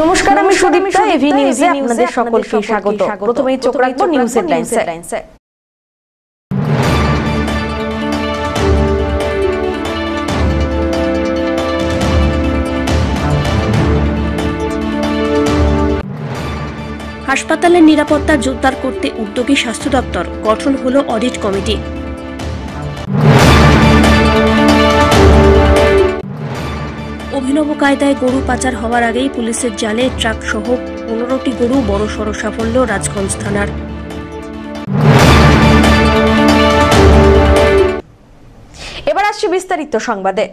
নমস্কার, আমি সুদীপ্তা। এভি নিউজে আপনাদের সকলকে স্বাগত। প্রথমেই চোখ রাখবো নিউজ হেডলাইনসে। হাসপাতালের নিরাপত্তা জোরদার করতে উদ্যোগী স্বাস্থ্য দপ্তর, গঠন হলো অডিট কমিটি। অভিনব কায়দায় গরু পাচার হওয়ার আগেই পুলিশের জালে ট্রাক সহ 15টি গরু, বড়সড় সাফল্য রাজগঞ্জ থানার। এবার আসছে বিস্তারিত সংবাদে।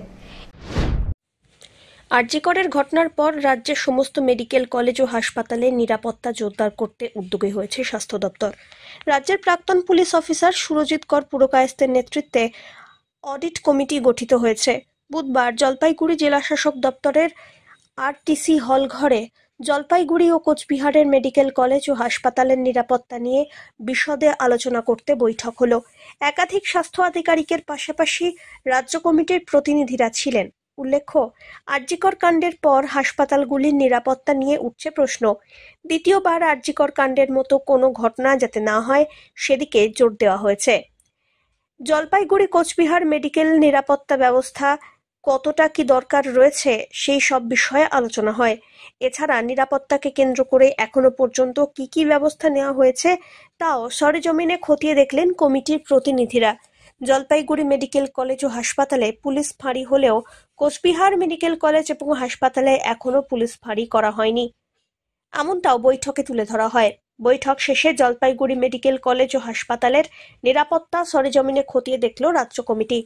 আরজিকরের ঘটনার পর রাজ্যের সমস্ত মেডিকেল কলেজ ও হাসপাতালে নিরাপত্তা জোরদার করতে উদ্যোগী হয়েছে স্বাস্থ্য দপ্তর। রাজ্যের প্রাক্তন পুলিশ অফিসার সুরজিৎ কর পুরকায়েস্তের নেতৃত্বে অডিট কমিটি গঠিত হয়েছে। বুধবার জলপাইগুড়ি জেলাশাসক দপ্তরের আরটিসি হল ঘরে জলপাইগুড়ি ও কোচবিহারের মেডিকেল কলেজ ও হাসপাতালের নিরাপত্তা নিয়ে বিশদে আলোচনা করতে বৈঠক হলো। একাধিক স্বাস্থ্য আধিকারিকের পাশাপাশি রাজ্য কমিটির প্রতিনিধিরা ছিলেন। উল্লেখ্য, আরজিকর কাণ্ডের পর হাসপাতালগুলির নিরাপত্তা নিয়ে উঠছে প্রশ্ন। দ্বিতীয়বার আরজিকর কাণ্ডের মতো কোনো ঘটনা যাতে না হয় সেদিকে জোর দেওয়া হয়েছে। জলপাইগুড়ি কোচবিহার মেডিকেল নিরাপত্তা ব্যবস্থা কতটা কি দরকার রয়েছে সেই সব বিষয়ে আলোচনা হয়। এছাড়া নিরাপত্তাকে কেন্দ্র করে এখনো পর্যন্ত কি কি ব্যবস্থা নেওয়া হয়েছে তাও সরেজমিনে খতিয়ে দেখলেন কমিটির প্রতিনিধিরা। জলপাইগুড়ি মেডিকেল কলেজ ও হাসপাতালে পুলিশ ফাঁড়ি হলেও কোচবিহার মেডিকেল কলেজ এবং হাসপাতালে এখনো পুলিশ ফাঁড়ি করা হয়নি, এমনটাও বৈঠকে তুলে ধরা হয়। বৈঠক শেষে জলপাইগুড়ি মেডিকেল কলেজ ও হাসপাতালের নিরাপত্তা সরেজমিনে খতিয়ে দেখল রাজ্য কমিটি।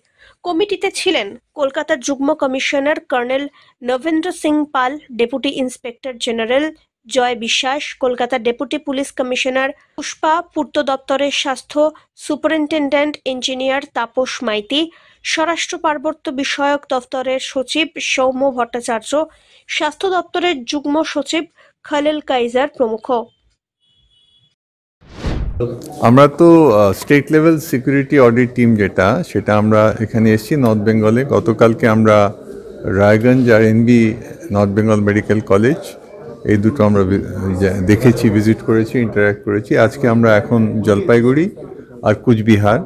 কমিটিতে ছিলেন কলকাতার যুগ্ম কমিশনার কর্নেল নভেন্দ্র সিং পাল, ডেপুটি ইন্সপেক্টর জেনারেল জয় বিশ্বাস, কলকাতার ডেপুটি পুলিশ কমিশনার পুষ্পা, পূর্ত দপ্তরের স্বাস্থ্য সুপারিনটেন্ডেন্ট ইঞ্জিনিয়ার তাপস মাইতি, স্বরাষ্ট্র পার্বত্য বিষয়ক দপ্তরের সচিব সৌম্য ভট্টাচার্য, স্বাস্থ্য দপ্তরের যুগ্ম সচিব খালেল কাইজার প্রমুখ। আমরা তো state level security audit team সেটা আমরা এখানে এসেছি নর্থ বেঙ্গলে। গতকালকে আমরা রায়গঞ্জ আর NB north Bengal medical college এই দুটো আমরা দেখেছি, ভিজিট করেছি, ইন্টারঅ্যাক্ট করেছি। আজকে আমরা এখন জলপাইগুড়ি আর কুচবিহার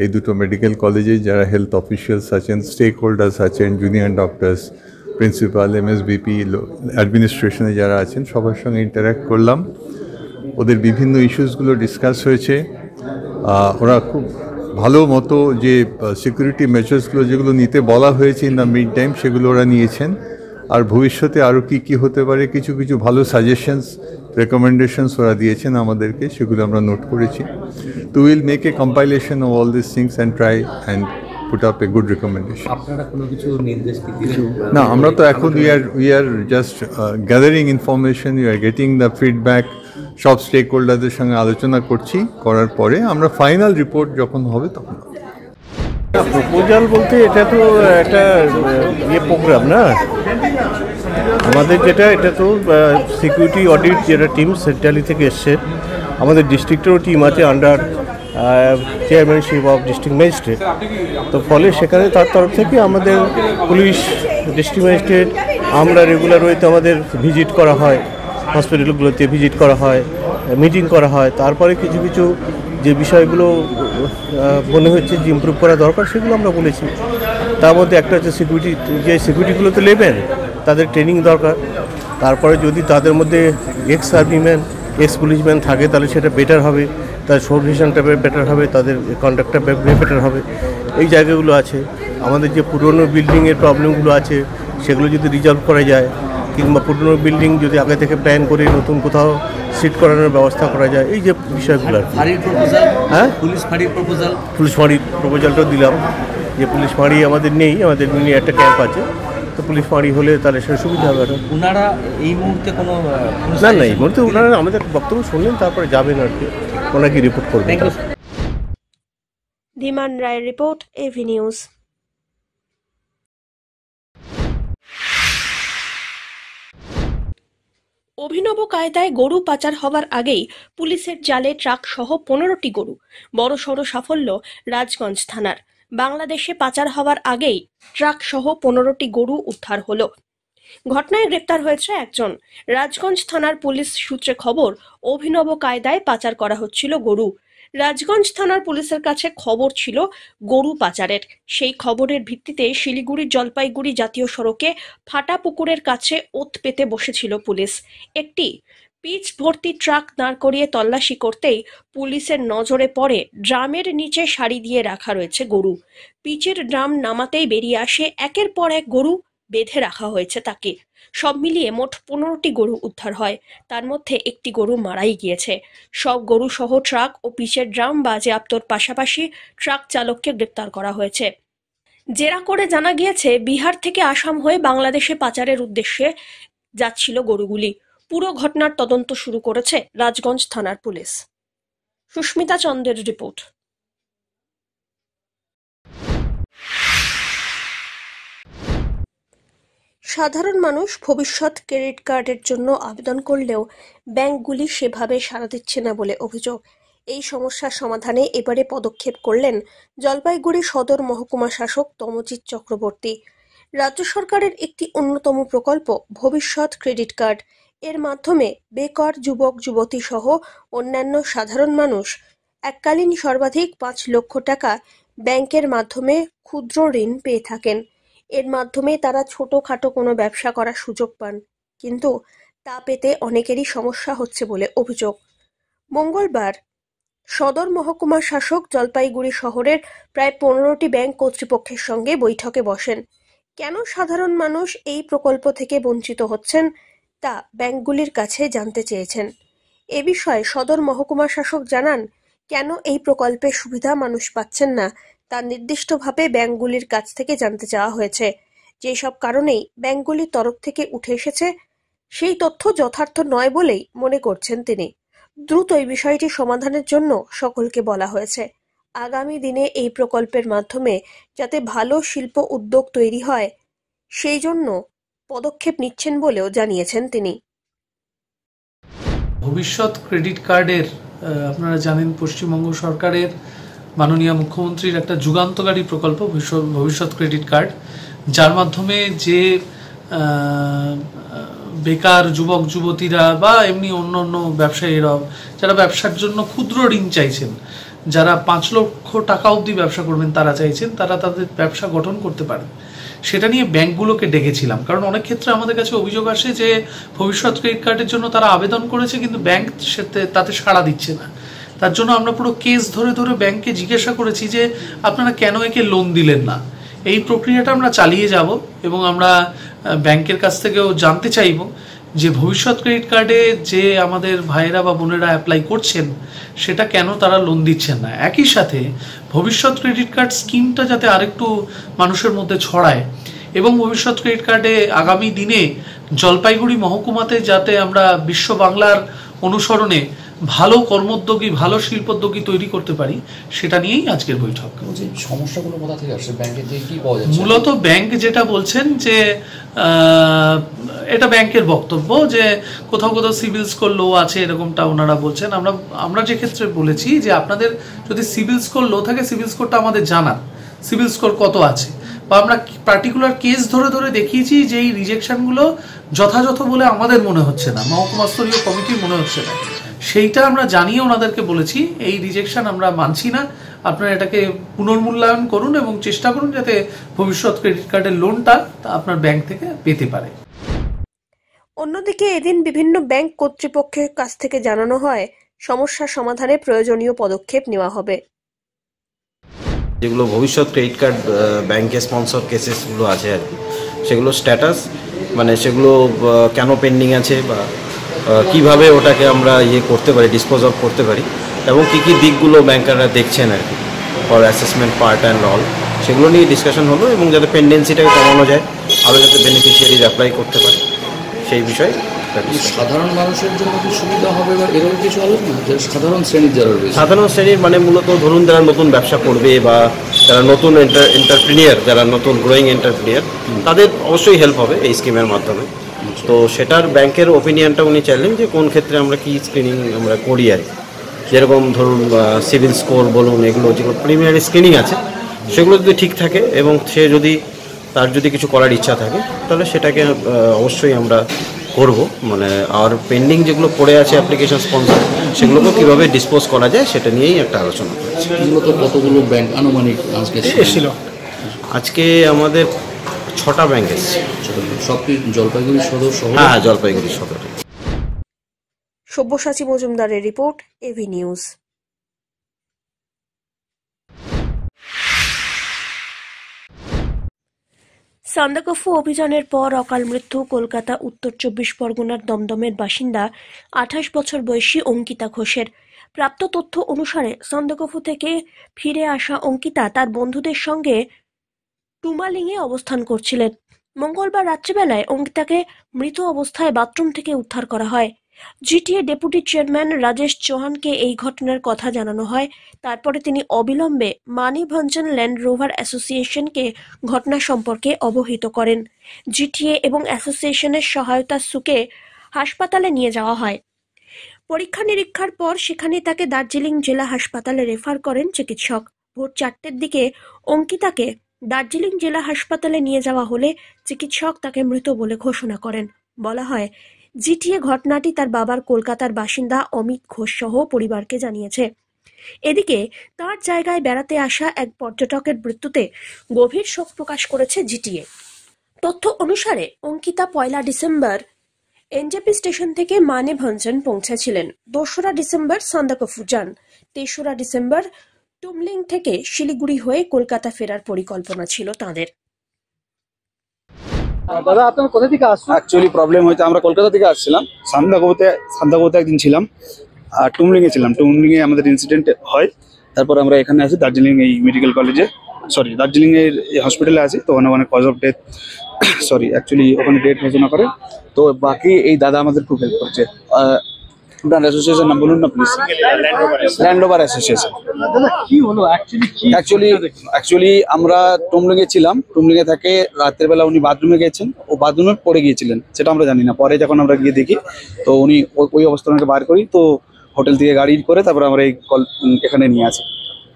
এই দুটো মেডিকেল কলেজে যারা হেলথ অফিসিয়ালস আছেন, স্টেক হোল্ডার্স আছেন, জুনিয়র ডক্টরস, প্রিন্সিপাল, এমএসবিপি, অ্যাডমিনিস্ট্রেশনে যারা আছেন সবার সঙ্গে ইন্টারঅ্যাক্ট করলাম। ওদের বিভিন্ন ইস্যুসগুলো ডিসকাস হয়েছে। ওরা খুব ভালো মতো যে সিকিউরিটি মেজার্সগুলো যেগুলো নিতে বলা হয়েছে ইন দ্য মিড টাইম সেগুলো ওরা নিয়েছেন। আর ভবিষ্যতে আরও কী হতে পারে কিছু কিছু ভালো সাজেশনস, রেকমেন্ডেশনস ওরা দিয়েছেন আমাদেরকে, সেগুলো আমরা নোট করেছি। তো will make a compilation of all this things and try and put up a good recommendation. আপনারা কোনো কিছু নির্দেশ দিয়েছেন? না, আমরা তো এখন we are just gathering information, we are getting the feedback, সব স্টেক হোল্ডারদের সঙ্গে আলোচনা করছি, করার পরে আমরা ফাইনাল রিপোর্ট যখন হবে তখন। প্রপোজাল বলতে এটা তো একটা প্রোগ্রাম না আমাদের, এটা তো সিকিউরিটি অডিট যেটা টিম সেন্ট্রালি থেকে এসছে। আমাদের ডিস্ট্রিক্টেরও টিম আছে under chairmanship of district magistrate. তো ফলে সেখানে তার তরফ থেকে আমাদের পুলিশ, ডিস্ট্রিক্ট ম্যাজিস্ট্রেট, আমরা রেগুলার ওয়েতে আমাদের ভিজিট করা হয়, হসপিটালগুলোতে ভিজিট করা হয়, মিটিং করা হয়। তারপরে কিছু কিছু যে বিষয়গুলো মনে হচ্ছে যে ইমপ্রুভ করা দরকার সেগুলো আমরা বলেছি। তার মধ্যে একটা হচ্ছে সিকিউরিটি, যে সিকিউরিটিগুলোতে নেবেন তাদের ট্রেনিং দরকার। তারপরে যদি তাদের মধ্যে এক্স আর্মিম্যান, এক্স পুলিশম্যান থাকে তাহলে সেটা বেটার হবে, তার সুপারভিশনটা বেটার হবে, তাদের কন্ডাক্টটা বেটার হবে। এই জায়গাগুলো আছে। আমাদের যে পুরনো বিল্ডিংয়ের প্রবলেমগুলো আছে সেগুলো যদি রিজলভ করা যায়, কিংবা পুরনো বিল্ডিং যদি আগে থেকে প্ল্যান করে নতুন কোথাও সিট করানোর ব্যবস্থা করা যায়, এই যে বিষয়গুলো। হ্যাঁ, পুলিশ ফাঁড়ির প্রপোজালটাও দিলাম যে পুলিশ ফাঁড়ি আমাদের নেই, আমাদের নিয়ে একটা ক্যাম্প আছে, তো পুলিশ ফাঁড়ি হলে তাহলে সেটা সুবিধা হবে। ওনারা এই মুহূর্তে কোনো না, এই মুহূর্তে ওনারা আমাদের বক্তব্য শুনলেন, তারপরে যাবেন আর কি, ওনাকে রিপোর্ট করবেন। ধীমান রায়ের রিপোর্ট, এভি নিউজ। অভিনব কায়দায় গরু পাচার হওয়ার আগেই পুলিশের জালে ট্রাক সহ 15টি গরু, বড়সড় সাফল্য রাজগঞ্জ থানার। বাংলাদেশে পাচার হওয়ার আগেই ট্রাক সহ 15টি গরু উদ্ধার হলো। ঘটনায় গ্রেপ্তার হয়েছে একজন। রাজগঞ্জ থানার পুলিশ সূত্রে খবর, অভিনব কায়দায় পাচার করা হচ্ছিল গরু। রাজগঞ্জ থানার পুলিশের কাছে খবর ছিল গরু পাচারের। সেই খবরের ভিত্তিতে শিলিগুড়ির জলপাইগুড়ি জাতীয় সড়কে ফাটা পুকুরের কাছে ওত পেতে বসেছিল পুলিশ। একটি পিচ ভর্তি ট্রাক দাঁড় করিয়ে তল্লাশি করতেই পুলিশের নজরে পড়ে ড্রামের নিচে সারি দিয়ে রাখা রয়েছে গরু। পিচের ড্রাম নামাতেই বেরিয়ে আসে একের পর এক গরু, বেঁধে রাখা হয়েছে তাকে। সব মিলিয়ে মোট 15টি গরু উদ্ধার হয়, তার মধ্যে একটি গরু মারাই গিয়েছে। সব গরু সহ ট্রাক ও পিচের ড্রাম বাজেয়াপ্তর পাশাপাশি ট্রাক চালককে গ্রেপ্তার করা হয়েছে। জেরা করে জানা গিয়েছে, বিহার থেকে আসাম হয়ে বাংলাদেশে পাচারের উদ্দেশ্যে যাচ্ছিল গরুগুলি। পুরো ঘটনার তদন্ত শুরু করেছে রাজগঞ্জ থানার পুলিশ। সুস্মিতা চন্দ্রের রিপোর্ট। সাধারণ মানুষ ভবিষ্যৎ ক্রেডিট কার্ডের জন্য আবেদন করলেও ব্যাংকগুলি সেভাবে সাড়া দিচ্ছে না বলে অভিযোগ। এই সমস্যার সমাধানে এবারে পদক্ষেপ করলেন জলপাইগুড়ি সদর মহকুমা শাসক তমজিৎ চক্রবর্তী। রাজ্য সরকারের একটি অন্যতম প্রকল্প ভবিষ্যৎ ক্রেডিট কার্ড। এর মাধ্যমে বেকার যুবক যুবতী সহ অন্যান্য সাধারণ মানুষ এককালীন সর্বাধিক 5 লক্ষ টাকা ব্যাংকের মাধ্যমে ক্ষুদ্র ঋণ পেয়ে থাকেন। এর মাধ্যমে তারা ছোটখাটো কোনো ব্যবসা করার সুযোগ পান, কিন্তু তা পেতে অনেকেরই সমস্যা হচ্ছে বলে অভিযোগ। মঙ্গলবার সদর মহকুমা শাসক জলপাইগুড়ি শহরের প্রায় 15টি ব্যাংক কর্তৃপক্ষের সঙ্গে বৈঠকে বসেন। কেন সাধারণ মানুষ এই প্রকল্প থেকে বঞ্চিত হচ্ছেন তা ব্যাংকগুলির কাছে জানতে চেয়েছেন। এ বিষয়ে সদর মহকুমা শাসক জানান, কেন এই প্রকল্পের সুবিধা মানুষ পাচ্ছেন না তা নির্দিষ্টভাবে ব্যাংকগুলির কাছ থেকে জানতে চাওয়া হয়েছে। যেসব কারণেই ব্যাংকগুলির তরফ থেকে উঠে এসেছে, সেই তথ্য যথার্থ নয় বলেই মনে করছেন তিনি। দ্রুত এই বিষয়টি সমাধানের জন্য সকলকে বলা হয়েছে। আগামী দিনে এই প্রকল্পের মাধ্যমে যাতে ভালো শিল্প উদ্যোগ তৈরি হয়, সেই জন্য পদক্ষেপ নিচ্ছেন বলেও জানিয়েছেন তিনি। ভবিষ্যৎ ক্রেডিট কার্ডের আপনারা জানেন পশ্চিমবঙ্গ সরকারের মাননীয় মুখ্যমন্ত্রীর একটা যুগান্তকারী প্রকল্প ভবিষ্যৎ ক্রেডিট কার্ড, যার মাধ্যমে যে বেকার যুবক যুবতীরা বা এমনি অন্য ব্যবসায়ীরা যারা ব্যবসার জন্য ক্ষুদ্র ঋণ চাইছেন, যারা 5 লক্ষ টাকা অবধি ব্যবসা করবেন তারা চাইছেন, তারা তাদের ব্যবসা গঠন করতে পারেন, সেটা নিয়ে ব্যাংকগুলোকে ডেকেছিলাম। কারণ অনেক ক্ষেত্রে আমাদের কাছে অভিযোগ আসে যে ভবিষ্যৎ ক্রেডিট কার্ডের জন্য তারা আবেদন করেছে কিন্তু ব্যাংক তাতে সাড়া দিচ্ছে না। তার জন্য আমরা পুরো কেস ধরে ধরে ব্যাংককে জিজ্ঞাসা করেছি যে আপনারা কেন একে লোন দিলেন না। এই প্রক্রিয়াটা আমরা চালিয়ে যাব এবং আমরা ব্যাংকের কাছ থেকেও জানতে চাইব যে ভবিষ্যৎ ক্রেডিট কার্ডে যে আমাদের ভাইয়েরা বা বোনেরা অ্যাপ্লাই করছেন সেটা কেন তারা লোন দিচ্ছেন না। একই সাথে ভবিষ্যৎ ক্রেডিট কার্ড স্কিমটা যাতে আরেকটু মানুষের মধ্যে ছড়ায় এবং ভবিষ্যৎ ক্রেডিট কার্ডে আগামী দিনে জলপাইগুড়ি মহকুমাতে যাতে আমরা বিশ্ব বাংলার অনুসরণে ভালো কর্মোদ্যোগী ভালো শিল্পোদ্যোগী তৈরি করতে পারি, সেটা নিয়েই আজকের বৈঠক। সমস্যাগুলো কোথা থেকে আসছে, ব্যাংকে থেকে কি পাওয়া যাচ্ছে? মূলত ব্যাংক যেটা বলছেন যে এটা ব্যাংকের বক্তব্য যে কোথাও কোথাও সিভিল স্কোর লো আছে, এরকমটা ওনারা বলছেন। আমরা যে ক্ষেত্রে বলেছি যে আপনাদের যদি সিভিল স্কোর লো থাকে, সিভিল স্কোরটা আমাদের জানান, সিভিল স্কোর কত আছে, বা আমরা পার্টিকুলার কেস ধরে ধরে দেখিয়েছি যে এই রিজেকশনগুলো যথাযথ বলে আমাদের মনে হচ্ছে না, মহকুমা স্তরীয় কমিটির মনে হচ্ছে না, সেইটা আমরা জানিয়ে ওনাদেরকে বলেছি এই রিজেকশন আমরা মানছি না, আপনারা এটাকে পুনর্মূল্যায়ন করুন এবং চেষ্টা করুন যাতে ভবিষ্যৎ ক্রেডিট কার্ডের লোনটা আপনার ব্যাংক থেকে পেতে পারে। অন্যদিকে এদিন বিভিন্ন ব্যাংক কর্তৃপক্ষের কাছ থেকে জানানো হয় সমস্যা সমাধানে প্রয়োজনীয় পদক্ষেপ নেওয়া হবে। যেগুলো ভবিষ্যৎ ক্রেডিট কার্ড ব্যাংকে স্পন্সর কেসেসগুলো আছে আর কি, সেগুলো স্ট্যাটাস মানে সেগুলো কেন পেন্ডিং আছে বা কিভাবে ওটাকে আমরা করতে পারি, ডিসপোজ অফ করতে পারি, এবং কী কী দিকগুলো ব্যাংকাররা দেখছেন আর কি for assessment part and all, সেগুলো নিয়ে ডিসকাশন হলো এবং যাতে পেন্ডেন্সিটাকে কমানো যায়, আরও যাতে বেনিফিশিয়ারিজ অ্যাপ্লাই করতে পারে সেই বিষয়ে। সাধারণ মানুষের জন্য কি সুবিধা হবে বা এরকম কিছু আলোচনা? সাধারণ শ্রেণীর যারা রয়েছে, সাধারণ শ্রেণীর মানে মূলত ধরুন যারা নতুন ব্যবসা করবে বা যারা নতুন এন্টারপ্রিনিয়ার, যারা নতুন গ্রোয়িং এন্টারপ্রিনিয়ার, তাদের অবশ্যই হেল্প হবে এই স্কিমের মাধ্যমে। তো সেটার ব্যাংকের ওপিনিয়নটা উনি চাইলেন যে কোন ক্ষেত্রে আমরা কি স্ক্রিনিং আমরা করি আর কি, যেরকম ধরুন সিভিল স্কোর বলুন, এগুলো যেগুলো প্রিলিমিনারি স্ক্রিনিং আছে সেগুলো যদি ঠিক থাকে এবং সে যদি তার যদি কিছু করার ইচ্ছা থাকে তাহলে সেটাকে অবশ্যই আমরা করব। মানে আর পেন্ডিং যেগুলো পড়ে আছে অ্যাপ্লিকেশন স্পন্সর, সেগুলোকে কীভাবে ডিসপোজ করা যায় সেটা নিয়েই একটা আলোচনা করেছি। মূলত কতগুলো ব্যাংক আনুমানিক আজকে এসেছিল? আজকে আমাদের 6টা ব্যাংক এসেছে। সব কি জলপাইগুড়ি সদর শহর? হ্যাঁ, জলপাইগুড়ি সদর। সব্যসাচী মজুমদারের রিপোর্ট, এভি নিউজ। সান্দাকফু অভিযানের পর অকাল মৃত্যু কলকাতা উত্তর 24 পরগনার দমদমের বাসিন্দা 28 বছর বয়সী অঙ্কিতা ঘোষের। প্রাপ্ত তথ্য অনুসারে সান্দাকফু থেকে ফিরে আসা অঙ্কিতা তার বন্ধুদের সঙ্গে টুমালিংয়ে অবস্থান করছিলেন। মঙ্গলবার রাত্রিবেলায় অঙ্কিতাকে মৃত অবস্থায় বাথরুম থেকে উদ্ধার করা হয়। জিটিএ ডেপুটি চেয়ারম্যান রাজেশ চৌহানকে এই ঘটনার কথা জানানো হয়। তারপরে তিনি অবিলম্বে মানিভঞ্জন ল্যান্ড রোভার অ্যাসোসিয়েশনকে ঘটনা সম্পর্কে অবহিত করেন। জিটিএ এবং অ্যাসোসিয়েশনের সহায়তা সুকে হাসপাতালে নিয়ে যাওয়া হয়। পরীক্ষা নিরীক্ষার পর সেখানে তাকে দার্জিলিং জেলা হাসপাতালে রেফার করেন চিকিৎসক। ভোর 4টের দিকে অঙ্কিতাকে দার্জিলিং জেলা হাসপাতালে নিয়ে যাওয়া হলে চিকিৎসক তাকে মৃত বলে ঘোষণা করেন। বলা হয়, জিটিএ ঘটনাটি তার বাবার কলকাতার বাসিন্দা অমিত ঘোষ সহ পরিবারকে জানিয়েছে। এদিকে তার জায়গায় বেড়াতে আসা এক পর্যটকের মৃত্যুতে গভীর শোক প্রকাশ করেছে জিটিএ। তথ্য অনুসারে অঙ্কিতা 1 ডিসেম্বর এনজেপি স্টেশন থেকে মানেভঞ্জন পৌঁছেছিলেন। 2রা ডিসেম্বর সান্দাকফু যান। 3রা ডিসেম্বর টুমলিং থেকে শিলিগুড়ি হয়ে কলকাতা ফেরার পরিকল্পনা ছিল তাঁদের। দাদা, আপনার কোথা থেকে আসছেন? অ্যাকচুয়ালি প্রবলেম হয়েছে, আমরা কলকাতা থেকে আসছিলাম, সান্দাকফুতে একদিন ছিলাম আর টুমলিংয়ে ছিলাম। টুমলিংয়ে আমাদের ইনসিডেন্ট হয়, তারপর আমরা এখানে আসি দার্জিলিং এই মেডিকেল কলেজে, দার্জিলিং এর হসপিটালে আছি। তো ওখানে কজ অফ ডেথ অ্যাকচুয়ালি ওখানে ডেট ঘোষণা করে। তো বাকি এই দাদা আমাদের খুব হেল্প করছে। আপনার অ্যাসোসিয়েশন নাম বলুন না প্লিজ। Land rover association. কি হলো অ্যাকচুয়ালি আমরা টুমলিংয়ে ছিলাম। টুমলিংয়ে থেকে রাতের বেলা উনি বাথরুমে গেছেন, ও বাথরুমে পড়ে গিয়েছিলেন, সেটা আমরা জানি না। পরে যখন আমরা গিয়ে দেখি তো উনি ওই অবস্থায় ওনাকে বার করি, তো হোটেল থেকে গাড়ি করে তারপর আমরা এই এখানে নিয়ে আসি।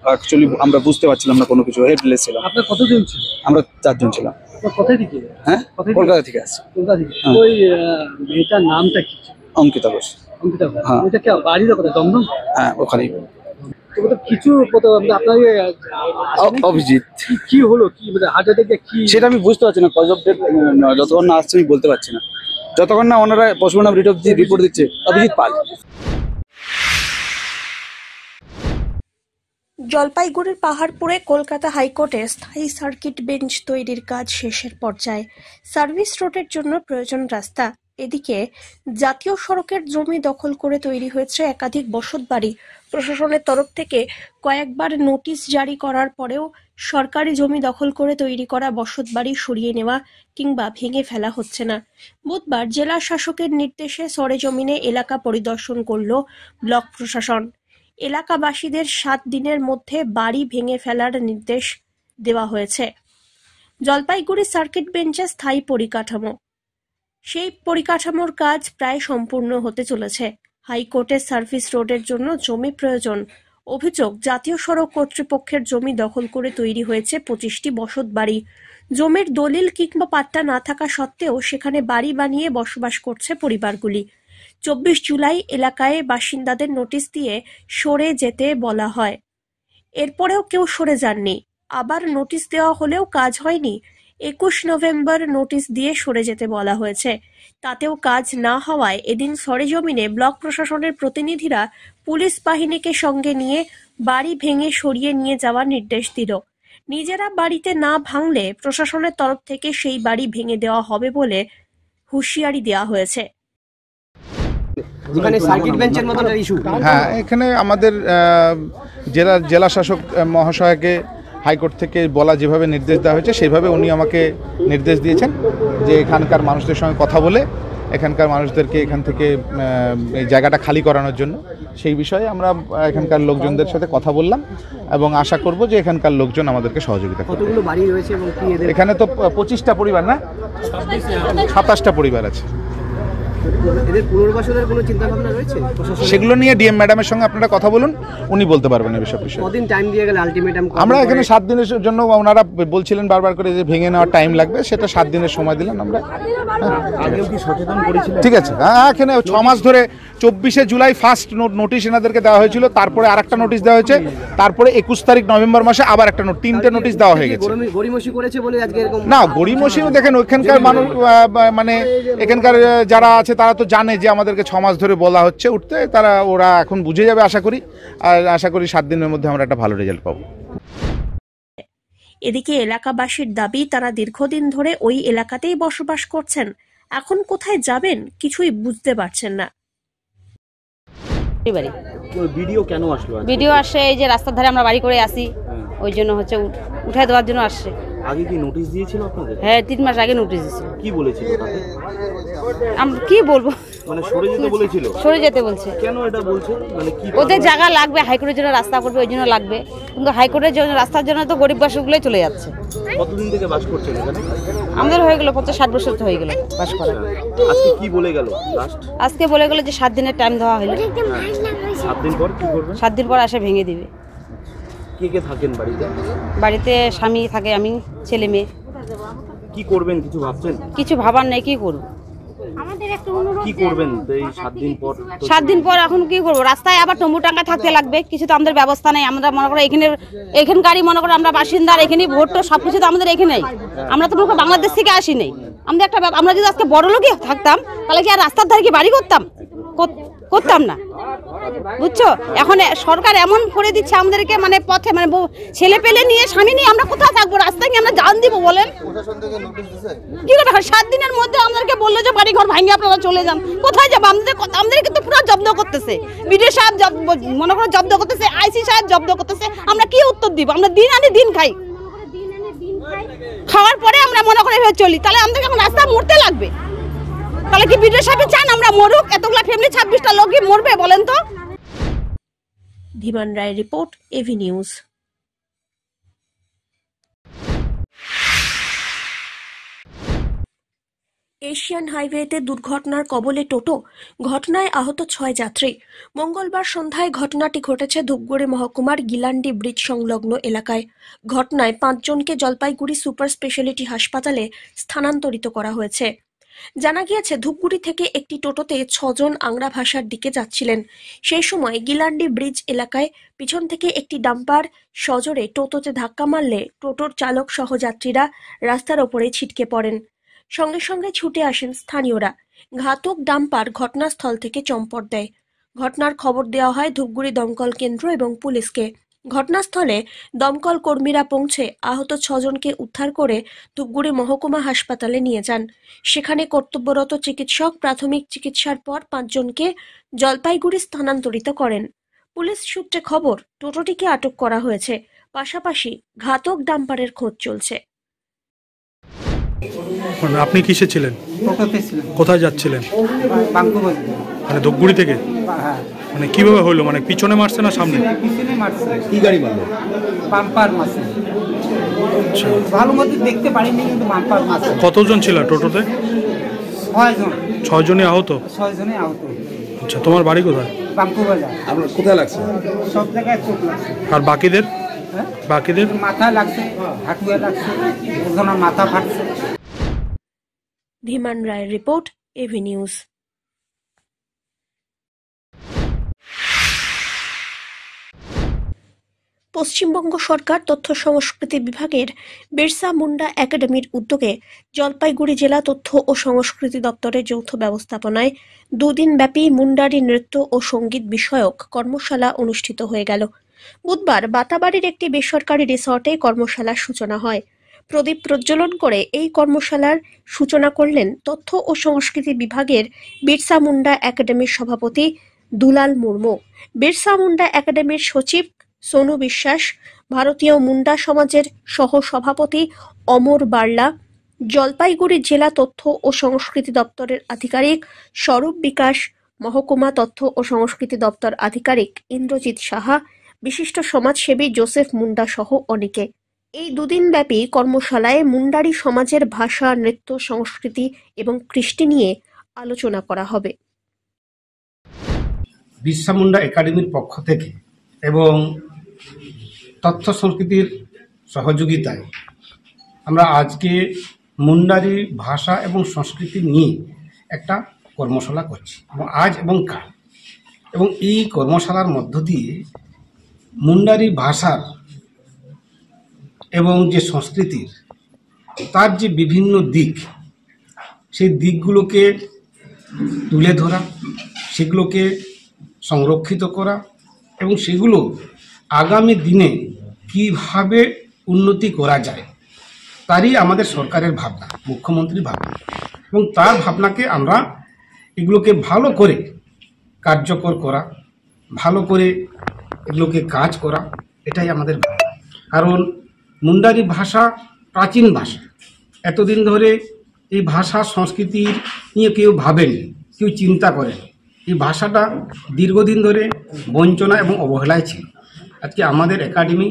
অ্যাকচুয়ালি আমরা বুঝতে পারছিলাম না কোনো কিছু, হেল্পলেস ছিলাম। আপনার কতজন ছিল? আমরা 4 জন ছিলাম। কোথায় থেকে? হ্যাঁ, কলকাতা থেকে আসছি। কলকাতা থেকে। ওই মেয়েটার নামটা কি? অঙ্কিতা ঘোষ। অঙ্কিতা ঘোষ। হ্যাঁ। ওইটা কি বাড়িটা কোথায়? দমদম? হ্যাঁ, ওখানেই। কিছু আপনার অভিজিৎ কি হলো, কি মানে হার্ট অ্যাটাকে কি, সেটা আমি বুঝতে পারছি না। কজ অফ ডেথ যতক্ষণ না আসছে আমি বলতে পারছি না, যতক্ষণ না ওনারা পোস্টমর্টম রিপোর্ট দিচ্ছে। অভিজিৎ পাল। জলপাইগুড়ির পাহাড়পুরে কলকাতা হাইকোর্টে স্থায়ী সার্কিট বেঞ্চ তৈরির কাজ শেষের পর্যায়ে। সার্ভিস রোডের জন্য প্রয়োজন রাস্তা। এদিকে জাতীয় সড়কের জমি দখল করে তৈরি হয়েছে একাধিক বসতবাড়ি। প্রশাসনের তরফ থেকে কয়েকবার নোটিশ জারি করার পরেও সরকারি জমি দখল করে তৈরি করা বসতবাড়ি সরিয়ে নেওয়া কিংবা ভেঙে ফেলা হচ্ছে না। বুধবার জেলা শাসকের নির্দেশে সরেজমিনে এলাকা পরিদর্শন করল ব্লক প্রশাসন। এলাকাবাসীদের 7 দিনের মধ্যে বাড়ি ভেঙে ফেলার নির্দেশ দেওয়া হয়েছে। জলপাইগুড়ি সার্কিট বেঞ্চে স্থায়ী পরিকাঠামো, সেই পরিকাঠামোর কাজ প্রায় সম্পূর্ণ হতে চলেছে। হাইকোর্টের সার্ভিস রোডের জন্য জমি প্রয়োজন। অভিযোগ, জাতীয় সড়ক কর্তৃপক্ষের জমি দখল করে তৈরি হয়েছে 25টি বসতবাড়ি। জমির দলিল কিংবা পাট্টা না থাকা সত্ত্বেও সেখানে বাড়ি বানিয়ে বসবাস করছে পরিবারগুলি। 24 জুলাই এলাকায় বাসিন্দাদের নোটিশ দিয়ে সরে যেতে বলা হয়। এরপরেও কেউ সরে যাননি। আবার নোটিশ দেওয়া হলেও কাজ হয়নি। 21 নভেম্বর নোটিশ দিয়ে সরে যেতে বলা হয়েছে, তাতেও কাজ না হওয়ায় এদিন সরেজমিনে ব্লক প্রশাসনের প্রতিনিধিরা পুলিশ বাহিনীকে সঙ্গে নিয়ে বাড়ি ভেঙে সরিয়ে নিয়ে যাওয়ার নির্দেশ দিল। নিজেরা বাড়িতে না ভাঙলে প্রশাসনের তরফ থেকে সেই বাড়ি ভেঙে দেওয়া হবে বলে হুঁশিয়ারি দেওয়া হয়েছে। হ্যাঁ, এখানে আমাদের জেলা শাসক মহাশয়কে হাইকোর্ট থেকে বলা যেভাবে নির্দেশ দেওয়া হয়েছে সেভাবে উনি আমাকে নির্দেশ দিয়েছেন যে এখানকার মানুষদের সঙ্গে কথা বলে এখানকার মানুষদেরকে এখান থেকে এই জায়গাটা খালি করানোর জন্য। সেই বিষয়ে আমরা এখানকার লোকজনদের সাথে কথা বললাম এবং আশা করব যে এখানকার লোকজন আমাদেরকে সহযোগিতা করবে। কতগুলো বাড়ি রয়েছে এবং কি এদের? এখানে তো 25টা পরিবার না, 27টা পরিবার আছে। এদের পুনর্বাসনের কোনো চিন্তা ভাবনা রয়েছে? সেগুলো নিয়ে ডিএম ম্যাডামের সঙ্গে আপনারা কথা বলুন, উনি বলতে পারবেন এই বিষয়ে। কদিন টাইম দিয়ে গেলে আলটিমেটাম? আমরা এখানে 7 দিনের জন্য, ওনারা বলছিলেন বারবার করে যে ভেঙে নেওয়ার টাইম লাগবে, সেটা 7 দিনের সময় দিলেন আমরা। আগেও কি সচেতন করেছিলেন? ঠিক আছে, এখানে 6 মাস ধরে 24শে জুলাই ফার্স্ট নোটিশ এনাদেরকে দেওয়া হয়েছিল, তারপরে আরেকটা নোটিশ দেওয়া হয়েছে, তারপরে 21 তারিখ নভেম্বর মাসে আবার একটা 3টে নোটিশ দেওয়া হয়ে গেছে। গড়িমসি করেছে বলে আজকে এরকম? না, গড়িমসি দেখেন, ওইখানকার মানুষ মানে এখানকার যারা আছে তারা তো জানে যে আমাদেরকে 6 মাস ধরে বলা হচ্ছে উঠতে, ওরা এখন বুঝে যাবে আশা করি, আর আশা করি 7 দিনের মধ্যে আমরা একটা ভালো রেজাল্ট পাবো। এদিকে এলাকাবাসীর দাবি, তারা দীর্ঘদিন ধরে ওই এলাকাতেই বসবাস করছেন, এখন কোথায় যাবেন কিছুই বুঝতে পারছেন না। ভিডিও কেন আসলো? ভিডিও আসে এই যে রাস্তার ধারে আমরা বাড়ি করে আসি, ওই জন্য হচ্ছে উঠায় দেওয়ার জন্য আসছে। আগে কি নোটিশ দিয়েছিল আপনাদের? হ্যাঁ, 3 মাস আগে নোটিশ দিয়েছিল। কি বলেছিল? আমরা কি বলবো, মানে সরে যেতে বলেছিল? সরে যেতে বলছে। কেন এটা বলছে? মানে কি ওদের জায়গা লাগবে, হাইকোর্টের জন্য রাস্তা করবে, ওই জন্য লাগবে, কিন্তু হাইকোর্টের জন্য রাস্তার জন্য তো গরিব বাসগুলোই চলে যাচ্ছে। কতদিন থেকে বাস করছেন এখানে? আমাদের হয়ে গেল 50-60 বছর তো হয়ে গেল বাস করা। আজকে কি বলে গেল লাস্ট? আজকে বলে গেল যে 7 দিনের টাইম দেওয়া হলো। 7 দিন পর কি করবেন? 7 দিন পর এসে ভেঙে দিবে। কে কে থাকেন বাড়িতে? বাড়িতে স্বামী থাকে, আমি, ছেলে মেয়ে। কি করবেন কিছু ভাবছেন? কিছু ভাবার নেই, কি করব। কি করবেন এই 7 দিন পর? 7 দিন পর এখন কি করবো, রাস্তায় আবার তম্বু টাঙ্গা থাকতে লাগবে, কিছু তো আমাদের ব্যবস্থা নেই। আমরা মনে করো এখানকারই মনে করো আমরা বাসিন্দার, এখানে ভোট তো সবকিছু তো আমাদের এখানেই। আমরা তো মনে করো বাংলাদেশ থেকে আসি নেই। আমরা যদি আজকে বড় লোকই থাকতাম তাহলে কি আর রাস্তার ধারে কি বাড়ি করতাম না, বুঝছো? এখন সরকার এমন করে দিচ্ছে আমাদেরকে, মানে পথে, মানে ছেলে পেলে নিয়ে, স্বামী নিয়ে আমরা কোথায় থাকবো? রাস্তায় কি আমরা জান দিব বলেন? কি করে 7 দিনের মধ্যে আমাদেরকে বললো যে বাড়ি ঘর ভাঙিয়ে আপনারা চলে যান, কোথায় যাবো? আমাদের কিন্তু পুরো জব্দ করতেছে, বিডিও সাহেব মনে করো জব্দ করতেছে, আইসি সাহেব জব্দ করতেছে। আমরা কি উত্তর দিব? আমরা দিন আনি দিন খাই, খাওয়ার পরে আমরা মনে করে চলি, তাহলে আমাদেরকে এখন রাস্তা মরতে লাগবে। তাহলে কি বিডিও সাহেব চান আমরা মরুক? এতগুলা ফ্যামিলি 26টা লোক কি মরবে বলেন তো? ধীমান রায় রিপোর্ট, এভি নিউজ। এশিয়ান হাইওয়েতে দুর্ঘটনার কবলে টোটো, ঘটনায় আহত 6 যাত্রী। মঙ্গলবার সন্ধ্যায় ঘটনাটি ঘটেছে ধূপগুড়ি মহকুমার গিলান্ডি ব্রিজ সংলগ্ন এলাকায়। ঘটনায় 5 জনকে জলপাইগুড়ি সুপার স্পেশালিটি হাসপাতালে স্থানান্তরিত করা হয়েছে। জানা গিয়েছে, ধূপগুড়ি থেকে একটি টোটোতে 6 জন আংরা ভাষার দিকে যাচ্ছিলেন। সেই সময় গিলান্ডি ব্রিজ এলাকায় পিছন থেকে একটি ডাম্পার সজোরে টোটোতে ধাক্কা মারলে টোটোর চালক সহ যাত্রীরা রাস্তার ওপরে ছিটকে পড়েন। সঙ্গে সঙ্গে ছুটে আসেন স্থানীয়রা। ঘাতক ডাম্পার ঘটনাস্থল থেকে চম্পট দেয়। ঘটনার খবর দেওয়া হয় ধূপগুড়ি দমকল কেন্দ্র এবং পুলিশকে। ঘটনাস্থলে দমকল কর্মীরা পৌঁছে আহত 6 জনকে উদ্ধার করে ধূপগুড়ি মহকুমা হাসপাতালে নিয়ে যান। সেখানে কর্তব্যরত চিকিৎসক প্রাথমিক চিকিৎসার পর 5 জনকে জলপাইগুড়ি স্থানান্তরিত করেন। পুলিশ সূত্রে খবর, টোটোটিকে আটক করা হয়েছে, পাশাপাশি ঘাতক ডাম্পারের খোঁজ চলছে। আপনি কিসে ছিলেন? টোটোতে ছিলেন। কোথায় যাচ্ছিলেন? বাঙ্কুবাড়ি। মানে ধূপগুড়ি থেকে? হ্যাঁ। মানে কিভাবে হলো, মানে পিছনে মারছে না সামনে? পিছনে মারছে। কি গাড়ি মারলো? বাম্পার মারছে। আচ্ছা, ভালো মতো দেখতে পারিনি, কিন্তু বাম্পার মারছে। কতজন ছিল টোটোতে? 6 জন। 6 জনই আহত? 6 জনই আহত। আচ্ছা, তোমার বাড়ি কোথায়? বাঙ্কুবাড়ি। আপনার কোথায় লাগছে? সব জায়গায় চোট লাগছে। আর বাকিদের? বাকিদের মাথায় লাগছে, হাঁটুয়ে লাগছে, একজনের মাথা ফাটছে। ধীমান রায়ের রিপোর্ট, এভি নিউজ। পশ্চিমবঙ্গ সরকার তথ্য সংস্কৃতি বিভাগের বিরসা মুন্ডা একাডেমির উদ্যোগে জলপাইগুড়ি জেলা তথ্য ও সংস্কৃতি দপ্তরের যৌথ ব্যবস্থাপনায় 2 দিনব্যাপী মুন্ডারি নৃত্য ও সঙ্গীত বিষয়ক কর্মশালা অনুষ্ঠিত হয়ে গেল। বুধবার বাতাবাড়ির একটি বেসরকারি রিসর্টে কর্মশালার সূচনা হয়। প্রদীপ প্রজ্বলন করে এই কর্মশালার সূচনা করলেন তথ্য ও সংস্কৃতি বিভাগের বিরসা মুন্ডা একাডেমির সভাপতি দুলাল মুর্মু। বিরসা মুন্ডা একাডেমির সচিব সোনু বিশ্বাস, ভারতীয় মুন্ডা সমাজের সহ সভাপতি অমর বার্লা, জলপাইগুড়ি জেলা তথ্য ও সংস্কৃতি দপ্তরের আধিকারিক স্বরূপ বিকাশ, মহকুমা তথ্য ও সংস্কৃতি দপ্তর আধিকারিক ইন্দ্রজিৎ সাহা, বিশিষ্ট সমাজসেবী জোসেফ মুন্ডা সহ অনেকে। এই 2 দিনব্যাপী কর্মশালায় মুন্ডারি সমাজের ভাষা, নৃত্য, সংস্কৃতি এবং কৃষ্টি নিয়ে আলোচনা করা হবে। বিরসা মুন্ডা একাডেমির পক্ষ থেকে এবং তথ্য সংস্কৃতির সহযোগিতায় আমরা আজকে মুন্ডারি ভাষা এবং সংস্কৃতি নিয়ে একটা কর্মশালা করছি এবং আজ এবং কাল, এবং এই কর্মশালার মধ্য দিয়ে মুন্ডারি ভাষার এবং যে সংস্কৃতির তার যে বিভিন্ন দিক, সেই দিকগুলোকে তুলে ধরা, সেগুলোকে সংরক্ষিত করা এবং সেগুলো আগামী দিনে কিভাবে উন্নতি করা যায় তারই আমাদের সরকারের ভাবনা, মুখ্যমন্ত্রীর ভাবনা, এবং তার ভাবনাকে আমরা এগুলোকে ভালো করে কার্যকর করা, ভালো করে এগুলোকে কাজ করা, এটাই আমাদের ভাবনা। কারণ মুন্ডারি ভাষা প্রাচীন ভাষা, এতদিন ধরে এই ভাষা সংস্কৃতির নিয়ে কেউ ভাবেনি, কেউ চিন্তা করেনি। এই ভাষাটা দীর্ঘদিন ধরে বঞ্চনা এবং অবহেলায় ছিল। আজকে আমাদের একাডেমি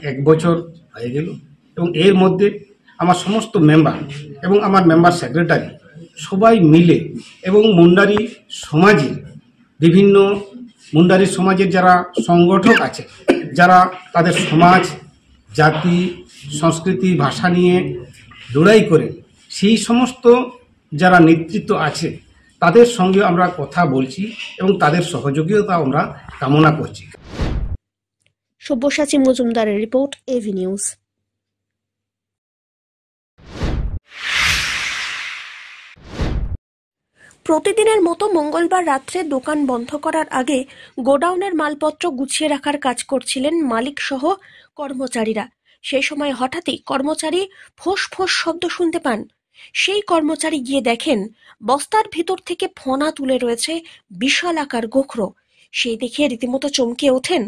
1 বছর হয়ে গেল এবং এর মধ্যে আমার সমস্ত মেম্বার এবং আমার মেম্বার সেক্রেটারি সবাই মিলে এবং মুন্ডারি সমাজের বিভিন্ন মুন্ডারি সমাজের যারা সংগঠক আছে, যারা তাদের সমাজ, জাতি, সংস্কৃতি, ভাষা নিয়ে লড়াই করে, সেই সমস্ত যারা নেতৃত্ব আছে তাদের সঙ্গে আমরা কথা বলছি এবং তাদের সহযোগিতা আমরা কামনা করছি। সব্যসাচী মজুমদারের রিপোর্ট, এভি নিউজ। প্রতিদিনের মতো মঙ্গলবার রাত্রে দোকান বন্ধ করার আগে গোডাউনের মালপত্র গুছিয়ে রাখার কাজ করছিলেন মালিক সহ কর্মচারীরা। সেই সময় হঠাৎই কর্মচারী ফোঁস ফোঁস শব্দ শুনতে পান। সেই কর্মচারী গিয়ে দেখেন বস্তার ভিতর থেকে ফনা তুলে রয়েছে বিশাল আকার গোখরো। সেই দেখে রীতিমতো চমকে ওঠেন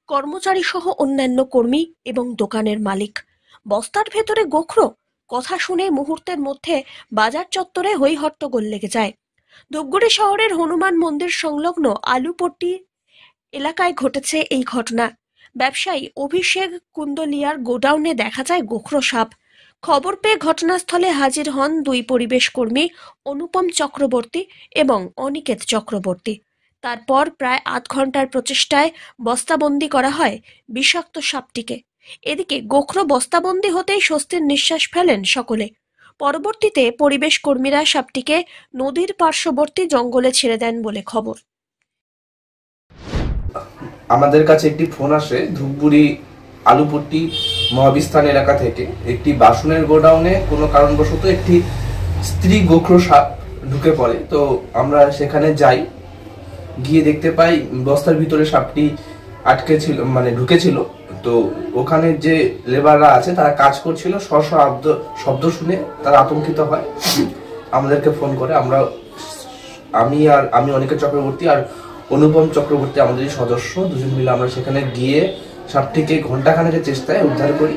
কর্মচারী সহ অন্যান্য কর্মী এবং দোকানের মালিক। বস্তার ভেতরে গোখরো, কথা শুনে মুহূর্তের মধ্যে বাজার চত্বরে হই হট্টগোল লেগে যায়। ধূপগুড়ি শহরের হনুমান মন্দির সংলগ্ন আলুপট্টি এলাকায় ঘটেছে এই ঘটনা। ব্যবসায়ী অভিষেক কুন্দলিয়ার গোডাউনে দেখা যায় গোখরো সাপ। খবর পেয়ে ঘটনাস্থলে হাজির হন 2 পরিবেশ কর্মী, অনুপম চক্রবর্তী এবং অনিকেত চক্রবর্তী। তারপর প্রায় 8 ঘন্টার প্রচেষ্টায় বস্তাবন্দি করা হয় বিষাক্ত সাপটিকে। এদিকে গোখরো বস্তাবন্দি হতেই স্বস্তির নিঃশ্বাস ফেলেন সকলে। পরবর্তীতে পরিবেশ কর্মীরা সাপটিকে নদীর পার্শ্ববর্তী জঙ্গলে ছেড়ে দেন বলে খবর। আমাদের কাছে একটি ফোন আসে ধূপগুড়ি আলুপট্টি মহাবিস্তান এলাকা থেকে। একটি বাসনের গোডাউনে কোনো কারণবশত একটি স্ত্রী গোখরো সাপ ঢুকে পড়ে। তো আমরা সেখানে যাই, গিয়ে দেখতে পাই বস্তার ভিতরে সাপটি আটকে ছিল, মানে ঢুকেছিল। তো ওখানে যে লেবাররা আছে তারা কাজ করছিল, শব্দ শুনে তারা আতঙ্কিত হয়, আমাদেরকে ফোন করে। আমি অনিকেত চক্রবর্তী আর অনুপম চক্রবর্তী আমাদের সদস্য, দুজন মিলে আমরা সেখানে গিয়ে সাপটিকে ঘণ্টাখানেকের চেষ্টায় উদ্ধার করি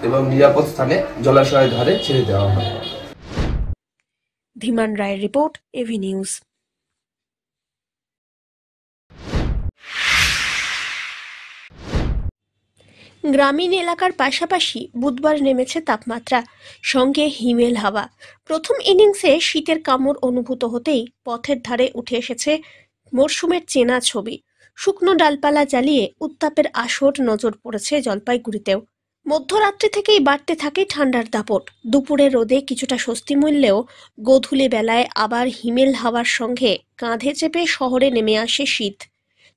এবং নিরাপদ স্থানে জলাশয়ের ধারে ছেড়ে দেওয়া হয়। ধীমান রায়ের রিপোর্ট, এভি নিউজ। গ্রামীণ এলাকার পাশাপাশি বুধবার নেমেছে তাপমাত্রা, সঙ্গে হিমেল হাওয়া। প্রথম ইনিংসে শীতের কামড় অনুভূত হতেই পথের ধারে উঠে এসেছে মরশুমের চেনা ছবি। শুকনো ডালপালা জ্বালিয়ে উত্তাপের আসর নজর পড়েছে জলপাইগুড়িতেও। মধ্যরাত্রি থেকেই বাড়তে থাকে ঠান্ডার দাপট। দুপুরে রোদে কিছুটা স্বস্তি মিললেও গোধূলি বেলায় আবার হিমেল হাওয়ার সঙ্গে কাঁধে চেপে শহরে নেমে আসে শীত।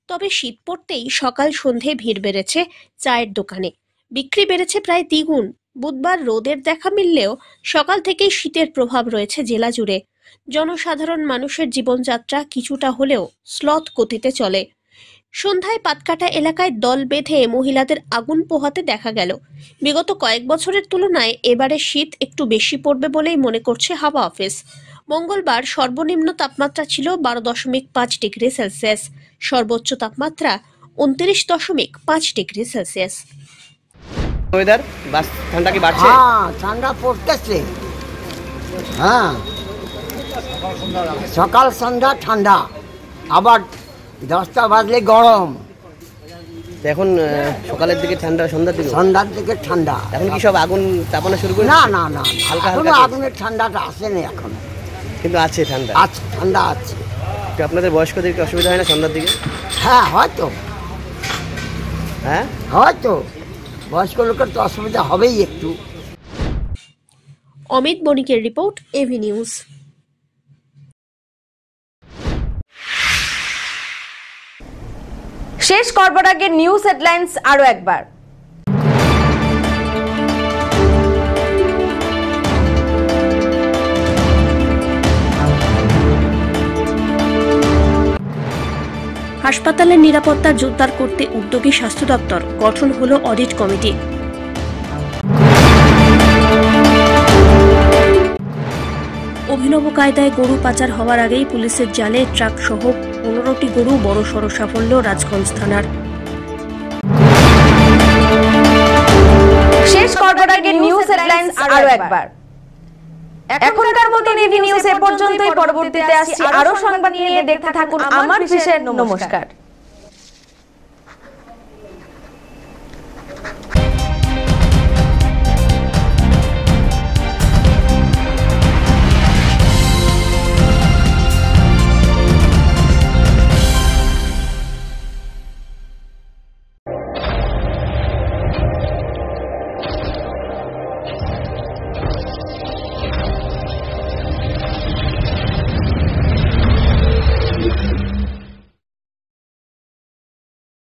তবে শীত পড়তেই সকাল সন্ধে ভিড় বেড়েছে চায়ের দোকানে, বিক্রি বেড়েছে প্রায় দ্বিগুণ। বুধবার রোদের দেখা মিললেও সকাল থেকেই শীতের প্রভাব রয়েছে জেলা জুড়ে। জনসাধারণ মানুষের জীবনযাত্রা কিছুটা হলেও স্লথ গতিতে চলে। সন্ধ্যায় পাতকাটা এলাকায় দল বেঁধে মহিলাদের আগুন পোহাতে দেখা গেল। বিগত কয়েক বছরের তুলনায় এবারে শীত একটু বেশি পড়বে বলেই মনে করছে হাওয়া অফিস। মঙ্গলবার সর্বনিম্ন তাপমাত্রা ছিল 12.5 ডিগ্রি সেলসিয়াস, সর্বোচ্চ তাপমাত্রা 29.5 ডিগ্রি সেলসিয়াস। ওয়েদার ঠান্ডা কি বাড়ছে? হ্যাঁ, ঠান্ডা পড়তেছে। হ্যাঁ, সকাল সন্ধ্যা ঠান্ডা, আবার 10টা বাজলে গরম। এখন সকালের দিকে ঠান্ডা, সন্ধ্যার দিকে ঠান্ডা। এখন কি সব আগুন চাপানো শুরু করে? না না না, হালকা হালকা আগুনের ঠান্ডাটা আসেনি এখন। কিন্তু আছে ঠান্ডা? আছে, ঠান্ডা আছে। তো আপনাদের বয়স্কদের কি অসুবিধা হয় না সন্ধ্যার দিকে? হ্যাঁ হয়তো, হ্যাঁ হয়তো বয়স্ক লোকের তো অসুবিধা হবেই একটু। অমিত বণিকের রিপোর্ট, এভি নিউজ। শেষ করবার আগে নিউজ হেডলাইন্স আরো একবার। হাসপাতালের নিরাপত্তা জোরদার করতে উদ্যোগী স্বাস্থ্য দপ্তর, গঠন হলো অডিট কমিটি। অভিনব কায়দায় গরু পাচার হওয়ার আগেই পুলিশের জালে ট্রাক সহ 15টি গরু, বড়সড় সাফল্য রাজগঞ্জ থানার। শেষ করবার আগে নিউজ হেডলাইন্স আরো একবার। এখনকার মতো এভি নিউজ এ পর্যন্তই। পরবর্তীতে আসছি আরো সংবাদ নিয়ে। দেখতে থাকুন আমার ভিশন। নমস্কার।